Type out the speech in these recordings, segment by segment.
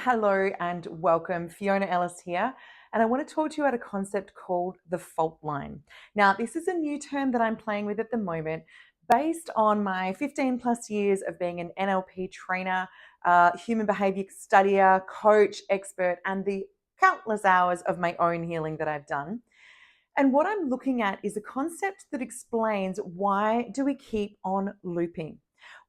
Hello and welcome. Fiona Ellis here, and I want to talk to you about a concept called the fault line. Now, this is a new term that I'm playing with at the moment based on my 15 plus years of being an NLP trainer, human behavior studier, coach, expert, and the countless hours of my own healing that I've done. And what I'm looking at is a concept that explains why do we keep on looping?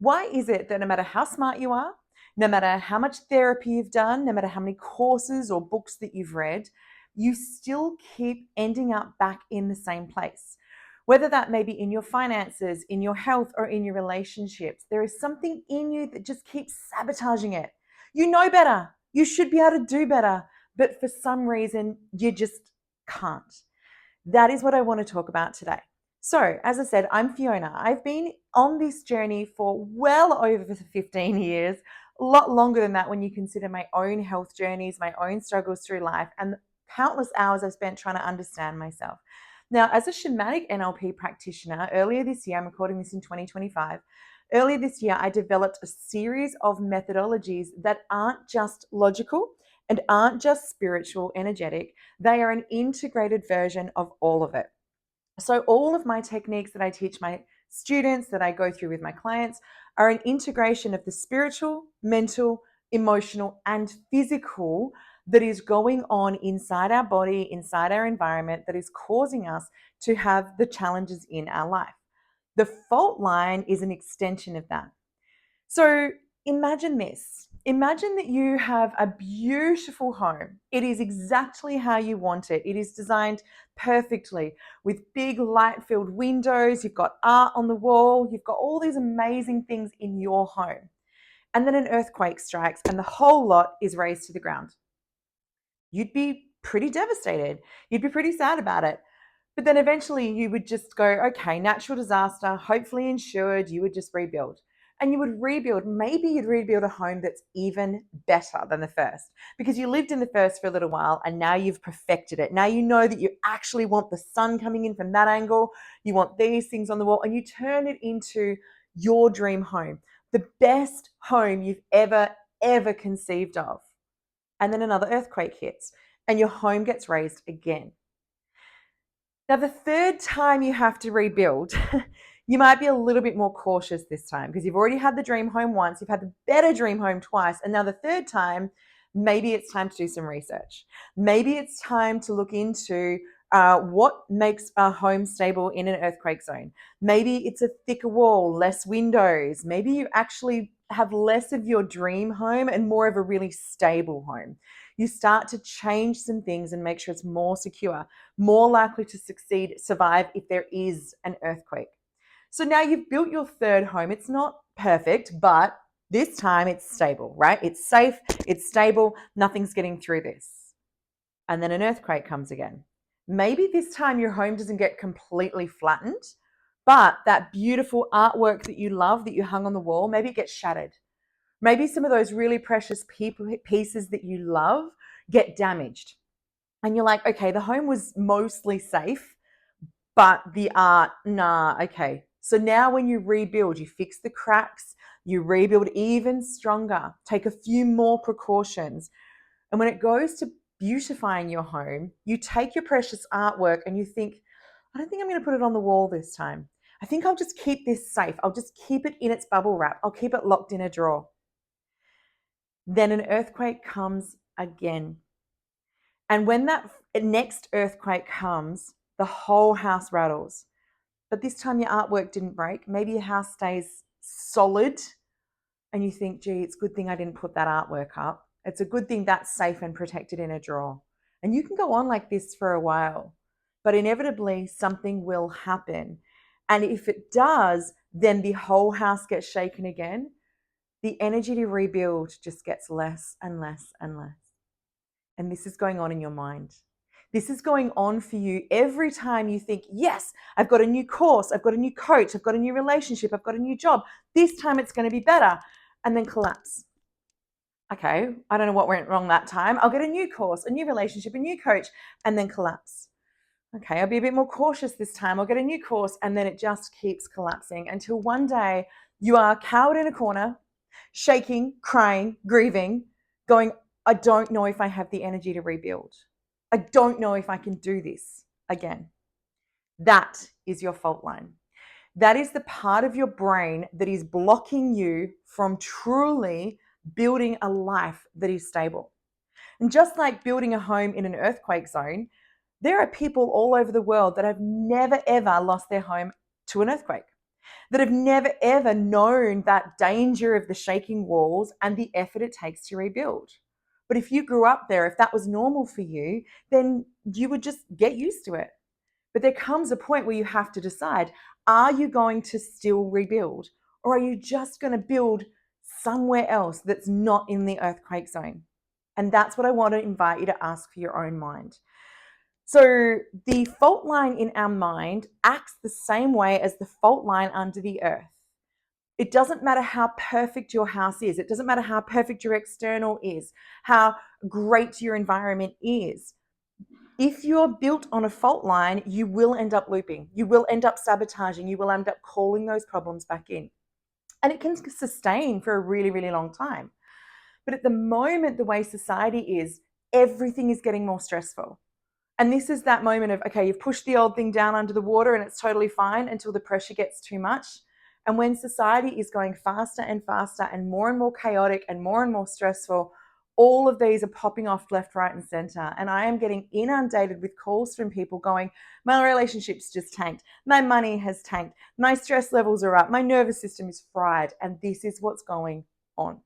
Why is it that no matter how smart you are, no matter how much therapy you've done, no matter how many courses or books that you've read, you still keep ending up back in the same place? Whether that may be in your finances, in your health, or in your relationships, there is something in you that just keeps sabotaging it. You know better. You should be able to do better. But for some reason, you just can't. That is what I want to talk about today. So, as I said, I'm Fiona. I've been on this journey for well over 15 years, a lot longer than that when you consider my own health journeys, my own struggles through life, and countless hours I've spent trying to understand myself. Now, as a shamanic NLP practitioner, earlier this year, I'm recording this in 2025, earlier this year, I developed a series of methodologies that aren't just logical and aren't just spiritual, energetic. They are an integrated version of all of it. So all of my techniques that I teach my students, that I go through with my clients, are an integration of the spiritual, mental, emotional, and physical that is going on inside our body, inside our environment, that is causing us to have the challenges in our life. The fault line is an extension of that. So imagine this. Imagine that you have a beautiful home. It is exactly how you want it. It is designed perfectly with big light-filled windows. You've got art on the wall. You've got all these amazing things in your home. And then an earthquake strikes and the whole lot is razed to the ground. You'd be pretty devastated. You'd be pretty sad about it. But then eventually you would just go, okay, natural disaster, hopefully insured, you would just rebuild. And you would rebuild, maybe you'd rebuild a home that's even better than the first because you lived in the first for a little while and now you've perfected it. Now you know that you actually want the sun coming in from that angle, you want these things on the wall, and you turn it into your dream home, the best home you've ever conceived of. And then another earthquake hits and your home gets razed again. Now, the third time you have to rebuild, you might be a little bit more cautious this time because you've already had the dream home once, you've had the better dream home twice, and now the third time, maybe it's time to do some research. Maybe it's time to look into what makes a home stable in an earthquake zone. Maybe it's a thicker wall, less windows. Maybe you actually have less of your dream home and more of a really stable home. You start to change some things and make sure it's more secure, more likely to survive if there is an earthquake. So now you've built your third home. It's not perfect, but this time it's stable, right? It's safe, it's stable, nothing's getting through this. And then an earthquake comes again. Maybe this time your home doesn't get completely flattened, but that beautiful artwork that you love that you hung on the wall, maybe it gets shattered. Maybe some of those really precious pieces that you love get damaged. And you're like, okay, the home was mostly safe, but the art, nah, okay. So now when you rebuild, you fix the cracks, you rebuild even stronger, take a few more precautions. And when it goes to beautifying your home, you take your precious artwork and you think, I don't think I'm going to put it on the wall this time. I think I'll just keep this safe. I'll just keep it in its bubble wrap. I'll keep it locked in a drawer. Then an earthquake comes again. And when that next earthquake comes, the whole house rattles. But this time your artwork didn't break. Maybe your house stays solid and you think, gee, it's a good thing I didn't put that artwork up. It's a good thing that's safe and protected in a drawer. And you can go on like this for a while, but inevitably something will happen. And if it does, then the whole house gets shaken again. The energy to rebuild just gets less and less and less. And this is going on in your mind. This is going on for you every time you think, yes, I've got a new course, I've got a new coach, I've got a new relationship, I've got a new job. This time it's going to be better. And then collapse. Okay, I don't know what went wrong that time. I'll get a new course, a new relationship, a new coach, and then collapse. Okay, I'll be a bit more cautious this time. I'll get a new course, and then it just keeps collapsing until one day you are cowered in a corner, shaking, crying, grieving, going, I don't know if I have the energy to rebuild. I don't know if I can do this again. That is your fault line. That is the part of your brain that is blocking you from truly building a life that is stable. And just like building a home in an earthquake zone, there are people all over the world that have never ever lost their home to an earthquake, that have never ever known that danger of the shaking walls and the effort it takes to rebuild. But if you grew up there, if that was normal for you, then you would just get used to it. But there comes a point where you have to decide, are you going to still rebuild? Or are you just going to build somewhere else that's not in the earthquake zone? And that's what I want to invite you to ask for your own mind. So the fault line in our mind acts the same way as the fault line under the earth. It doesn't matter how perfect your house is. It doesn't matter how perfect your external is, how great your environment is. If you're built on a fault line, you will end up looping. You will end up sabotaging. You will end up calling those problems back in. And it can sustain for a really, really long time. But at the moment, the way society is, everything is getting more stressful. And this is that moment of, okay, you've pushed the old thing down under the water and it's totally fine until the pressure gets too much. And when society is going faster and faster and more chaotic and more stressful, all of these are popping off left, right, and center. And I am getting inundated with calls from people going, my relationship's just tanked. My money has tanked. My stress levels are up. My nervous system is fried. And this is what's going on.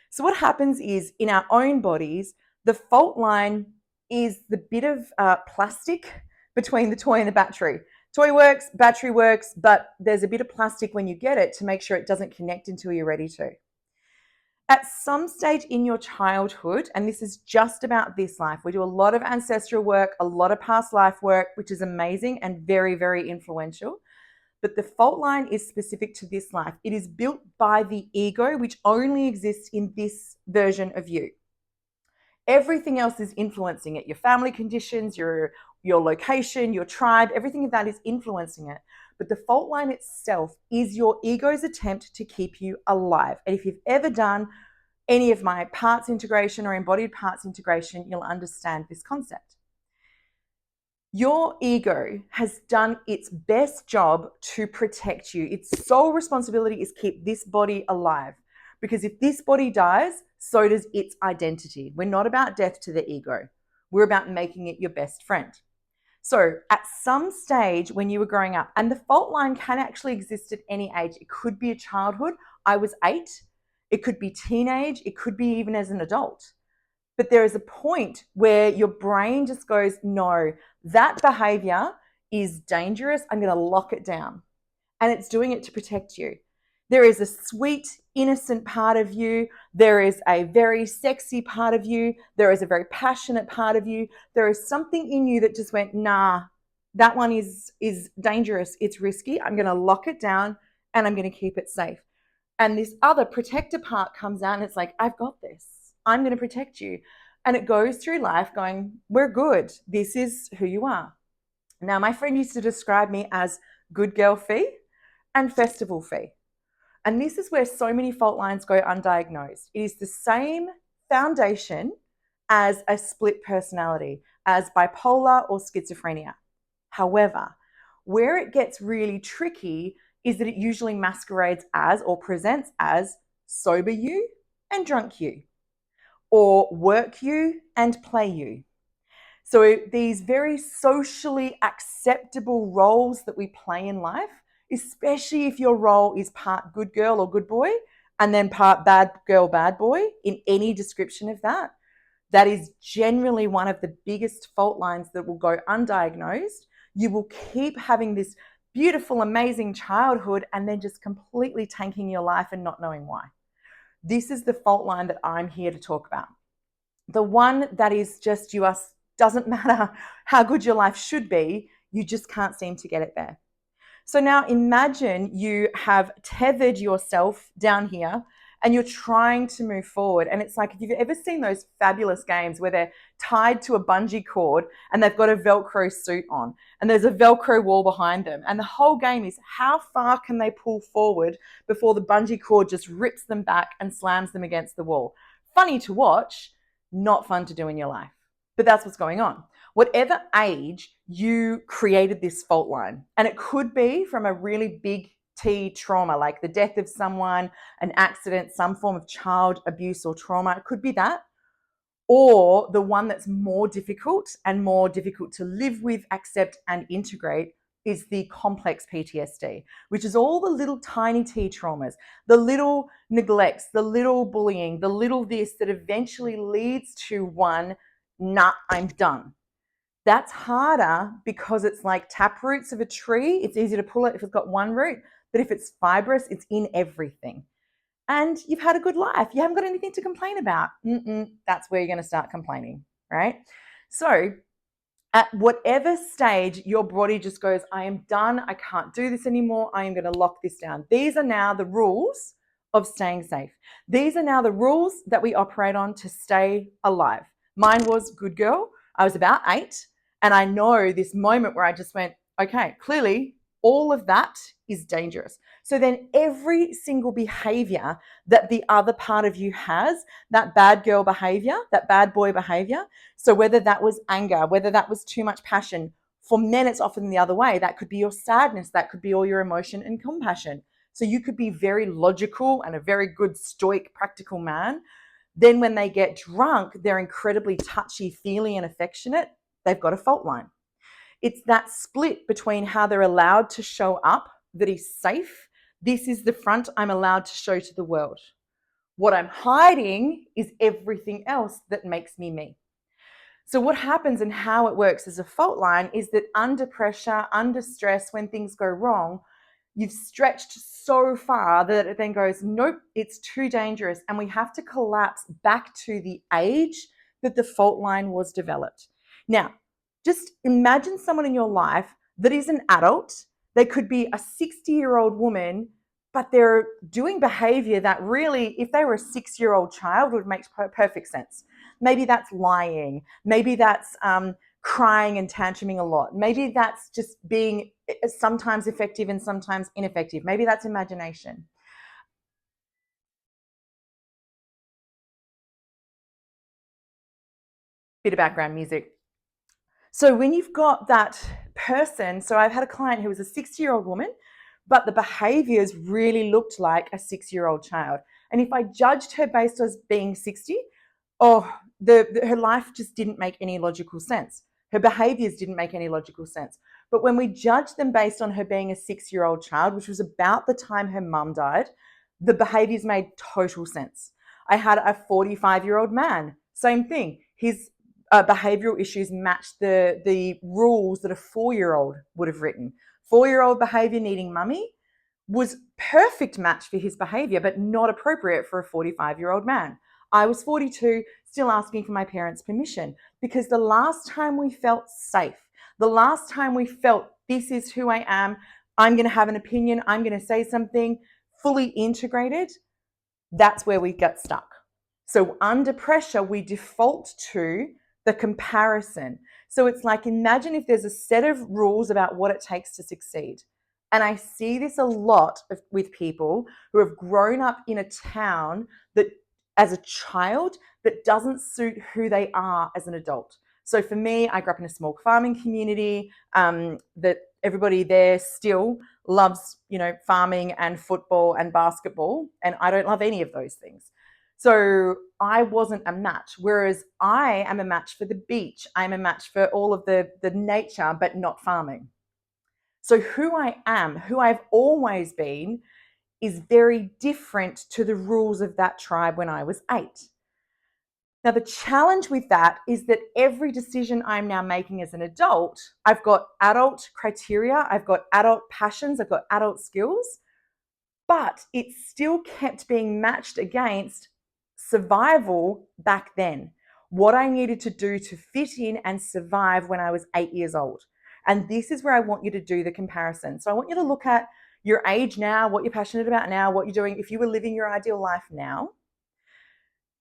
So what happens is in our own bodies, the fault line is the bit of plastic between the toy and the battery. Toy works, battery works, but there's a bit of plastic when you get it to make sure it doesn't connect until you're ready to. At some stage in your childhood, and this is just about this life, we do a lot of ancestral work, a lot of past life work, which is amazing and very, very influential. But the fault line is specific to this life. It is built by the ego, which only exists in this version of you. Everything else is influencing it. Your family conditions, your location, your tribe, everything of that is influencing it. But the fault line itself is your ego's attempt to keep you alive. And if you've ever done any of my parts integration or embodied parts integration, you'll understand this concept. Your ego has done its best job to protect you. Its sole responsibility is keep this body alive. Because if this body dies, so does its identity. We're not about death to the ego. We're about making it your best friend. So at some stage when you were growing up, and the fault line can actually exist at any age. It could be a childhood. I was 8. It could be teenage. It could be even as an adult. But there is a point where your brain just goes, no, that behavior is dangerous. I'm going to lock it down. And it's doing it to protect you. There is a sweet, innocent part of you. There is a very sexy part of you. There is a very passionate part of you. There is something in you that just went, nah, that one is dangerous. It's risky. I'm going to lock it down and I'm going to keep it safe. And this other protector part comes out and it's like, I've got this. I'm going to protect you. And it goes through life going, we're good. This is who you are. Now, my friend used to describe me as good girl Fee and festival Fee. And this is where so many fault lines go undiagnosed. It is the same foundation as a split personality, as bipolar or schizophrenia. However, where it gets really tricky is that it usually masquerades as or presents as sober you and drunk you, or work you and play you. So these very socially acceptable roles that we play in life, especially if your role is part good girl or good boy, and then part bad girl, bad boy, in any description of that, that is generally one of the biggest fault lines that will go undiagnosed. You will keep having this beautiful, amazing childhood and then just completely tanking your life and not knowing why. This is the fault line that I'm here to talk about. The one that is just doesn't matter how good your life should be, you just can't seem to get it there. So now imagine you have tethered yourself down here and you're trying to move forward. And it's like, if you've ever seen those fabulous games where they're tied to a bungee cord and they've got a Velcro suit on and there's a Velcro wall behind them. And the whole game is how far can they pull forward before the bungee cord just rips them back and slams them against the wall. Funny to watch, not fun to do in your life. But that's what's going on. Whatever age, you created this fault line. And it could be from a really big T trauma, like the death of someone, an accident, some form of child abuse or trauma. It could be that. Or the one that's more difficult to live with, accept, and integrate is the complex PTSD, which is all the little tiny T traumas, the little neglects, the little bullying, the little this that eventually leads to one, nah, I'm done. That's harder because it's like tap roots of a tree. It's easy to pull it if it's got one root, but if it's fibrous, it's in everything. And you've had a good life. You haven't got anything to complain about. That's where you're going to start complaining, right? So at whatever stage your body just goes, I am done. I can't do this anymore. I am going to lock this down. These are now the rules of staying safe. These are now the rules that we operate on to stay alive. Mine was good girl. I was about 8. And I know this moment where I just went, okay, clearly all of that is dangerous. So then every single behavior that the other part of you has, that bad girl behavior, that bad boy behavior, so whether that was anger, whether that was too much passion, for men it's often the other way. That could be your sadness, that could be all your emotion and compassion. So you could be very logical and a very good stoic, practical man. Then when they get drunk, they're incredibly touchy-feely and affectionate. They've got a fault line. It's that split between how they're allowed to show up that is safe. This is the front I'm allowed to show to the world. What I'm hiding is everything else that makes me me. So what happens and how it works as a fault line is that under pressure, under stress, when things go wrong, you've stretched so far that it then goes, nope, it's too dangerous. And we have to collapse back to the age that the fault line was developed. Now, just imagine someone in your life that is an adult. They could be a 60-year-old woman, but they're doing behavior that really, if they were a 6-year-old child, would make perfect sense. Maybe that's lying. Maybe that's crying and tantruming a lot. Maybe that's just being sometimes effective and sometimes ineffective. Maybe that's imagination. Bit of background music. So when you've got that person, so I've had a client who was a 60-year-old woman, but the behaviors really looked like a 6-year-old child. And if I judged her based on being 60, her life just didn't make any logical sense. Her behaviors didn't make any logical sense. But when we judged them based on her being a 6-year-old child, which was about the time her mum died, the behaviors made total sense. I had a 45-year-old man, same thing. His behavioral issues matched the rules that a 4-year-old would have written. 4-year-old behavior needing mummy was perfect match for his behavior, but not appropriate for a 45-year-old man. I was 42, still asking for my parents' permission, because the last time we felt safe, the last time we felt this is who I am, I'm going to have an opinion, I'm going to say something, fully integrated, that's where we get stuck. So under pressure, we default to the comparison. So it's like, imagine if there's a set of rules about what it takes to succeed. And I see this a lot with people who have grown up in a town that, as a child, that doesn't suit who they are as an adult. So for me, I grew up in a small farming community that everybody there still loves, farming and football and basketball. And I don't love any of those things. So I wasn't a match, whereas I am a match for the beach. I'm a match for all of the nature, but not farming. So who I am, who I've always been, is very different to the rules of that tribe when I was 8. Now, the challenge with that is that every decision I'm now making as an adult, I've got adult criteria, I've got adult passions, I've got adult skills, but it's still kept being matched against survival back then. What I needed to do to fit in and survive when I was 8 years old. And this is where I want you to do the comparison. So I want you to look at your age now, what you're passionate about now, what you're doing. If you were living your ideal life now,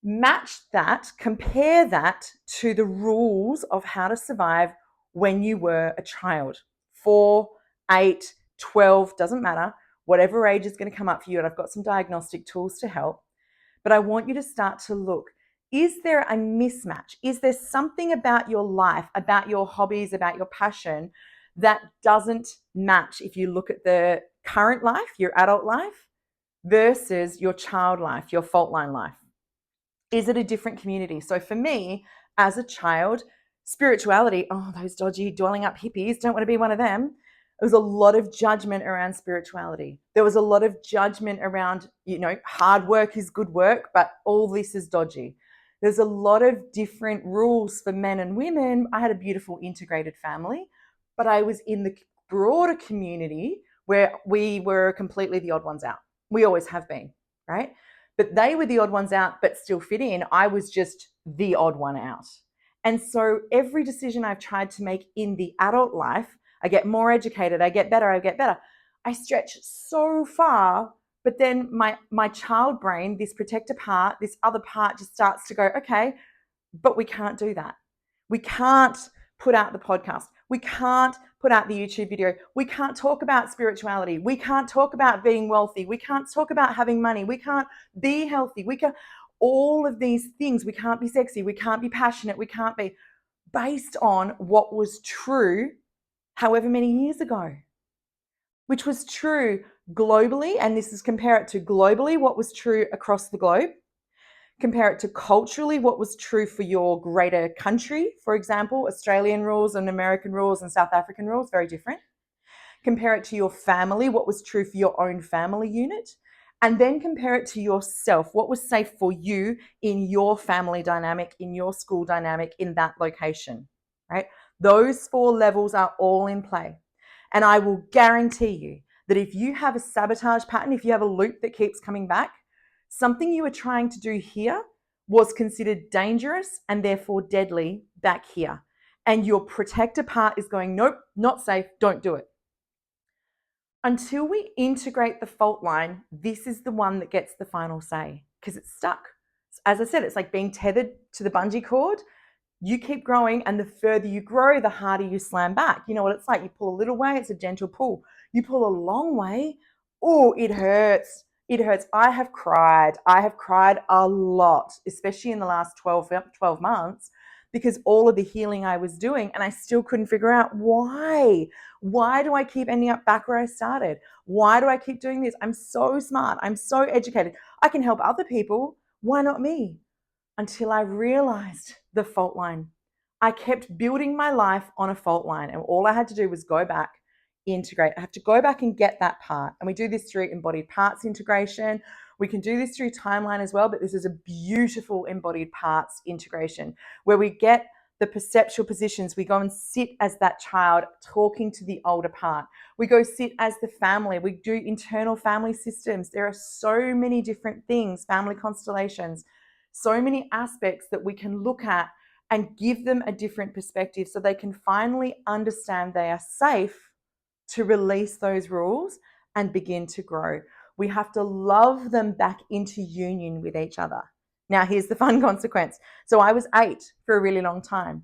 match that, compare that to the rules of how to survive when you were a child. 4, 8, 12, doesn't matter. Whatever age is going to come up for you. And I've got some diagnostic tools to help. But I want you to start to look. is there a mismatch? Is there something about your life, about your hobbies, about your passion that doesn't match if you look at the current life, your adult life, versus your child life, your Faultline life? Is it a different community? So for me, as a child, spirituality, oh, those dodgy dwelling up hippies, don't want to be one of them. There was a lot of judgment around spirituality. There was a lot of judgment around, hard work is good work, but all this is dodgy. There's a lot of different rules for men and women. I had a beautiful integrated family, but I was in the broader community where we were completely the odd ones out. We always have been, right? But they were the odd ones out, but still fit in. I was just the odd one out. And so every decision I've tried to make in the adult life, I get more educated, I get better. I stretch so far, but then my child brain, this protector part, this other part just starts to go, okay, but we can't do that. We can't put out the podcast. We can't put out the YouTube video. We can't talk about spirituality. We can't talk about being wealthy. We can't talk about having money. We can't be healthy. We can't, all of these things. We can't be sexy. We can't be passionate. We can't be, based on what was true however many years ago, which was true globally. And this is compare it to globally, what was true across the globe. Compare it to culturally, what was true for your greater country. For example, Australian rules and American rules and South African rules, very different. Compare it to your family, what was true for your own family unit. And then compare it to yourself, what was safe for you in your family dynamic, in your school dynamic, in that location, right? Those 4 levels are all in play. And I will guarantee you that if you have a sabotage pattern, if you have a loop that keeps coming back, something you were trying to do here was considered dangerous and therefore deadly back here. And your protector part is going, nope, not safe, don't do it. Until we integrate the fault line, this is the one that gets the final say because it's stuck. As I said, it's like being tethered to the bungee cord. You keep growing, and the further you grow, the harder you slam back. You know what it's like? You pull a little way, it's a gentle pull. You pull a long way, oh, it hurts. It hurts. I have cried a lot, especially in the last 12 months, because all of the healing I was doing, and I still couldn't figure out why. Why do I keep ending up back where I started? Why do I keep doing this? I'm so smart. I'm so educated. I can help other people. Why not me? Until I realized the fault line. I kept building my life on a fault line, and all I had to do was go back, integrate. I have to go back and get that part. And we do this through embodied parts integration. We can do this through timeline as well, but this is a beautiful embodied parts integration where we get the perceptual positions. We go and sit as that child talking to the older part. We go sit as the family. We do internal family systems. There are so many different things, family constellations, so many aspects that we can look at and give them a different perspective so they can finally understand they are safe to release those rules and begin to grow. We have to love them back into union with each other. Now, here's the fun consequence. So I was 8 for a really long time.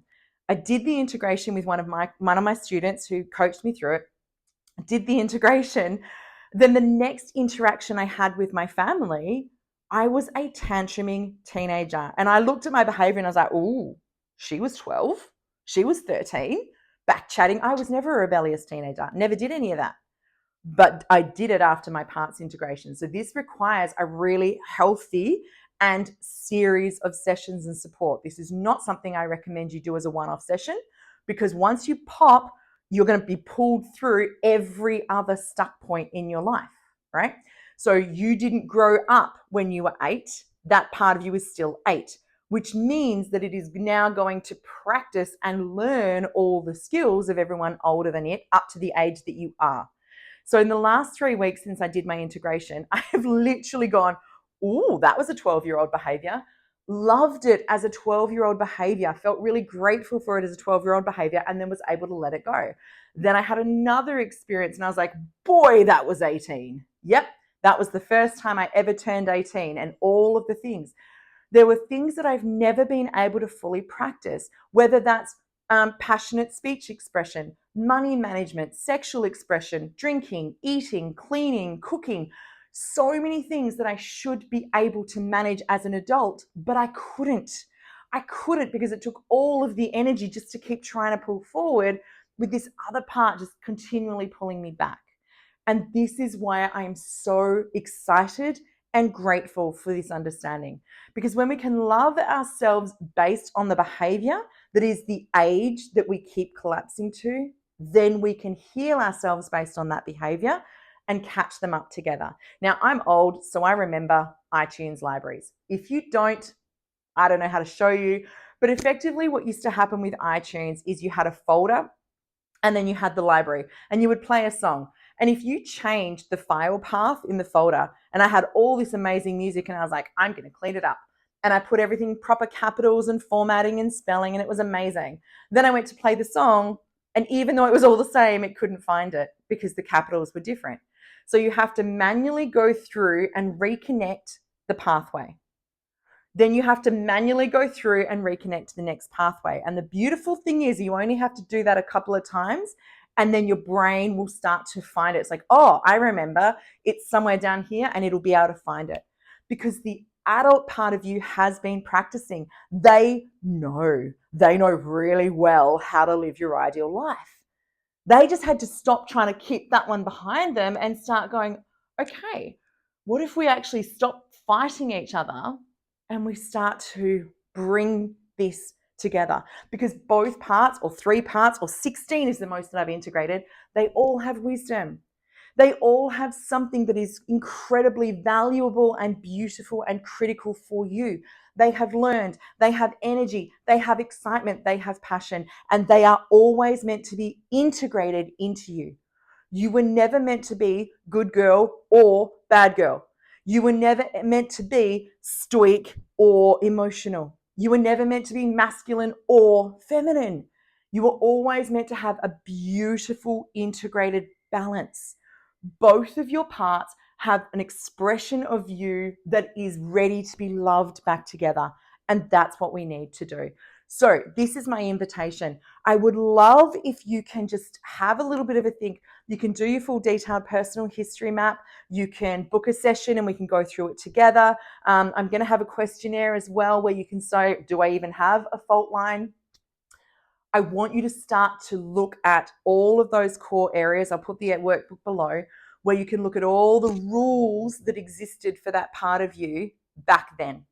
I did the integration with one of my students who coached me through it. I did the integration. Then the next interaction I had with my family, I was a tantruming teenager. And I looked at my behavior and I was like, ooh, she was 12. She was 13. Back chatting. I was never a rebellious teenager. Never did any of that. But I did it after my parts integration. So this requires a really healthy and series of sessions and support. This is not something I recommend you do as a one-off session, because once you pop, you're going to be pulled through every other stuck point in your life, right? So you didn't grow up when you were 8. That part of you is still 8, which means that it is now going to practice and learn all the skills of everyone older than it up to the age that you are. So in the last 3 weeks since I did my integration, I have literally gone, ooh, that was a 12-year-old behavior. Loved it as a 12-year-old behavior. Felt really grateful for it as a 12-year-old behavior, and then was able to let it go. Then I had another experience and I was like, boy, that was 18. Yep, that was the first time I ever turned 18, and all of the things. There were things that I've never been able to fully practice, whether that's passionate speech expression, money management, sexual expression, drinking, eating, cleaning, cooking. so many things that I should be able to manage as an adult, but I couldn't. I couldn't because it took all of the energy just to keep trying to pull forward with this other part just continually pulling me back. And this is why I am so excited and grateful for this understanding. Because when we can love ourselves based on the behavior that is the age that we keep collapsing to, then we can heal ourselves based on that behavior and catch them up together. Now, I'm old, so I remember iTunes libraries. If you don't, I don't know how to show you, but effectively what used to happen with iTunes is you had a folder and then you had the library and you would play a song. And if you changed the file path in the folder, and I had all this amazing music and I was like, I'm going to clean it up. And I put everything proper capitals and formatting and spelling, and it was amazing. Then I went to play the song, and even though it was all the same, it couldn't find it because the capitals were different. So you have to manually go through and reconnect the pathway. Then you have to manually go through and reconnect to the next pathway. And the beautiful thing is you only have to do that a couple of times, and then your brain will start to find it. It's like, oh, I remember it's somewhere down here, and it'll be able to find it because the adult part of you has been practicing. They know really well how to live your ideal life. They just had to stop trying to keep that one behind them and start going, okay, what if we actually stop fighting each other and we start to bring this together? Because both parts, or 3 parts, or 16 is the most that I've integrated, they all have wisdom. They all have something that is incredibly valuable and beautiful and critical for you. They have learned, they have energy, they have excitement, they have passion, and they are always meant to be integrated into you. You were never meant to be good girl or bad girl. You were never meant to be stoic or emotional. You were never meant to be masculine or feminine. You were always meant to have a beautiful integrated balance. Both of your parts have an expression of you that is ready to be loved back together. And that's what we need to do. So this is my invitation. I would love if you can just have a little bit of a think. You can do your full detailed personal history map. You can book a session and we can go through it together. I'm going to have a questionnaire as well where you can say, do I even have a fault line? I want you to start to look at all of those core areas. I'll put the workbook below where you can look at all the rules that existed for that part of you back then.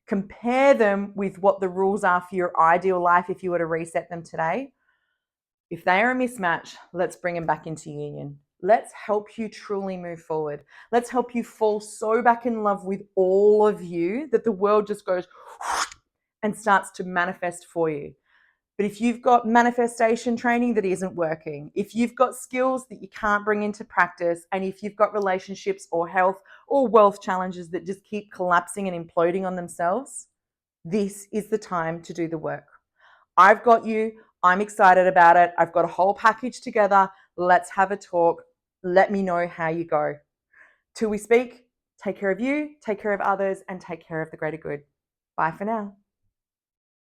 Compare them with what the rules are for your ideal life if you were to reset them today. If they are a mismatch, let's bring them back into union. Let's help you truly move forward. Let's help you fall so back in love with all of you that the world just goes and starts to manifest for you. But if you've got manifestation training that isn't working, if you've got skills that you can't bring into practice, and if you've got relationships or health or wealth challenges that just keep collapsing and imploding on themselves, this is the time to do the work. I've got you. I'm excited about it. I've got a whole package together. Let's have a talk. Let me know how you go. Till we speak, take care of you, take care of others, and take care of the greater good. Bye for now.